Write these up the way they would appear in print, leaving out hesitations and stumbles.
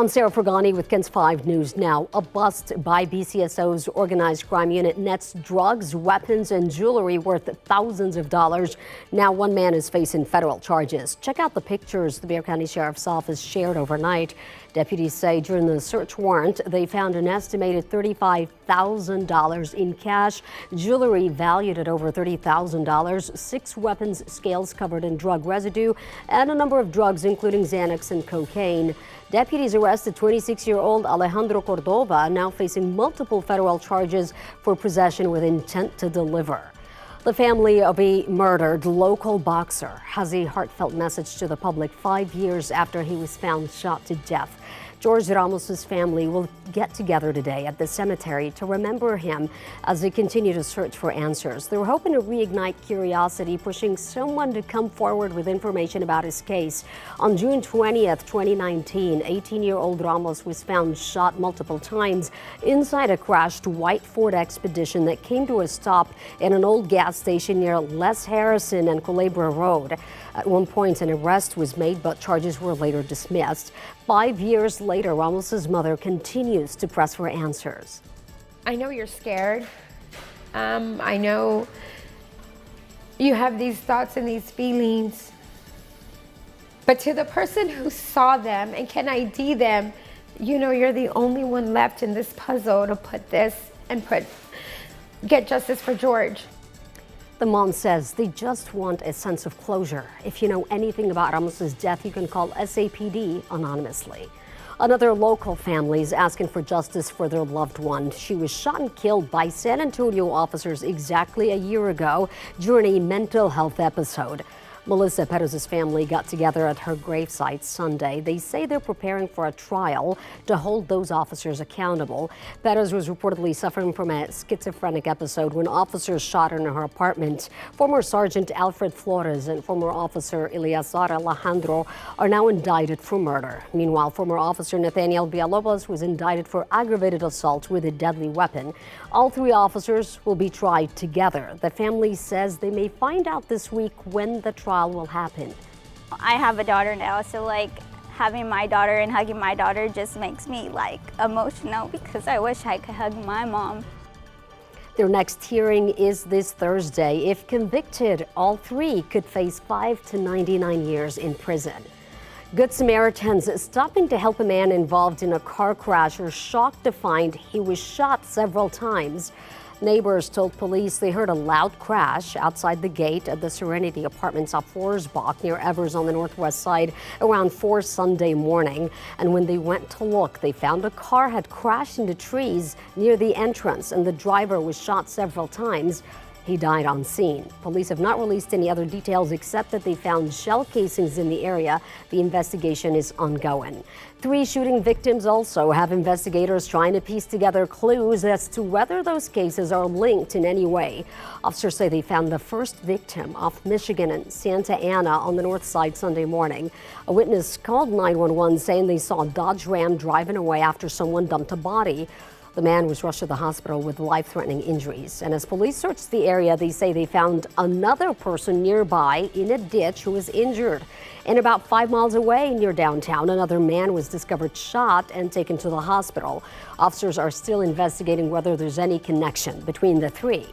I'm Sarah Fergani with KENS 5 News Now. A bust by BCSO's organized crime unit nets drugs, weapons, and jewelry worth thousands of dollars. Now one man is facing federal charges. Check out the pictures the Bexar County Sheriff's Office shared overnight. Deputies say during the search warrant, they found an estimated $35,000 in cash, jewelry valued at over $30,000, 6 weapons scales covered in drug residue, and a number of drugs, including Xanax and cocaine. Deputies arrested 26-year-old Alejandro Cordova, now facing multiple federal charges for possession with intent to deliver. The family of a murdered local boxer has a heartfelt message to the public 5 years after he was found shot to death. George Ramos's family will get together today at the cemetery to remember him as they continue to search for answers. They're hoping to reignite curiosity, pushing someone to come forward with information about his case. On June 20th, 2019, 18-year-old Ramos was found shot multiple times inside a crashed white Ford Expedition that came to a stop in an old gas station near Les Harrison and Culebra Road. At one point, an arrest was made, but charges were later dismissed. 5 years later, Ramos's mother continues to press for answers. I know you're scared. I know you have these thoughts and these feelings. But to the person who saw them and can ID them, you know you're the only one left in this puzzle to put this and get justice for George. The mom says they just want a sense of closure. If you know anything about Ramos's death, you can call SAPD anonymously. Another local family is asking for justice for their loved one. She was shot and killed by San Antonio officers exactly a year ago during a mental health episode. Melissa Perez's family got together at her gravesite Sunday. They say they're preparing for a trial to hold those officers accountable. Perez was reportedly suffering from a schizophrenic episode when officers shot her in her apartment. Former Sergeant Alfred Flores and former officer Eleazar Alejandro are now indicted for murder. Meanwhile, former officer Nathaniel Villalobos was indicted for aggravated assault with a deadly weapon. All 3 officers will be tried together. The family says they may find out this week when the trial will happen. I have a daughter now, so having my daughter and hugging my daughter just makes me emotional because I wish I could hug my mom. Their next hearing is this Thursday. If convicted, all 3 could face 5 to 99 years in prison. Good Samaritans stopping to help a man involved in a car crash are shocked to find he was shot several times. Neighbors told police they heard a loud crash outside the gate at the Serenity Apartments off Forsbach near Evers on the northwest side around 4 Sunday morning. And when they went to look, they found a car had crashed into trees near the entrance and the driver was shot several times. He died on scene. Police have not released any other details except that they found shell casings in the area. The investigation is ongoing. 3 shooting victims also have investigators trying to piece together clues as to whether those cases are linked in any way. Officers say they found the first victim off Michigan and Santa Ana on the north side Sunday morning. A witness called 911 saying they saw a Dodge Ram driving away after someone dumped a body. The man was rushed to the hospital with life-threatening injuries. And as police searched the area, they say they found another person nearby in a ditch who was injured. And about 5 miles away near downtown, another man was discovered shot and taken to the hospital. Officers are still investigating whether there's any connection between the 3.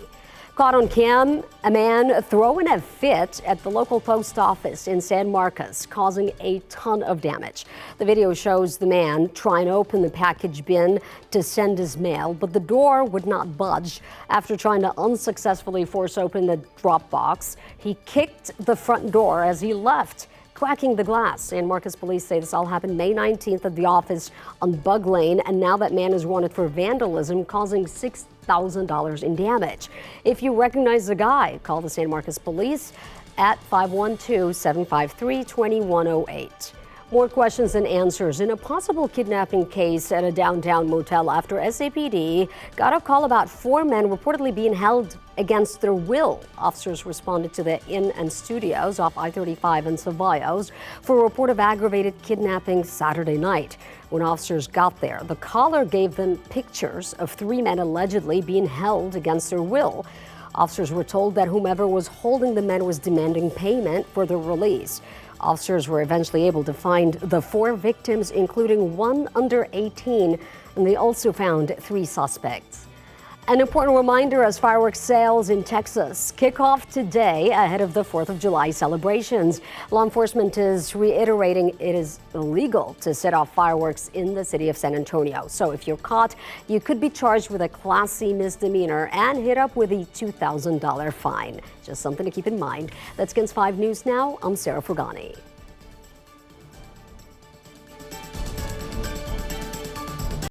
Caught on cam, a man throwing a fit at the local post office in San Marcos, causing a ton of damage. The video shows the man trying to open the package bin to send his mail, but the door would not budge. After trying to unsuccessfully force open the drop box, he kicked the front door as he left, cracking the glass. San Marcos police say this all happened May 19th at the office on Bug Lane, and now that man is wanted for vandalism, causing $6,000 in damage. If you recognize the guy, call the San Marcos police at 512-753-2108. More questions and answers in a possible kidnapping case at a downtown motel after SAPD got a call about 4 men reportedly being held against their will. Officers responded to the Inn and Studios off I-35 and Ceballos for a report of aggravated kidnapping Saturday night. When officers got there, the caller gave them pictures of 3 men allegedly being held against their will. Officers were told that whomever was holding the men was demanding payment for their release. Officers were eventually able to find the 4 victims, including one under 18, and they also found 3 suspects. An important reminder as fireworks sales in Texas kick off today ahead of the 4th of July celebrations. Law enforcement is reiterating it is illegal to set off fireworks in the city of San Antonio. So if you're caught, you could be charged with a Class C misdemeanor and hit up with a $2,000 fine. Just something to keep in mind. That's KENS 5 News Now. I'm Sarah Frugani.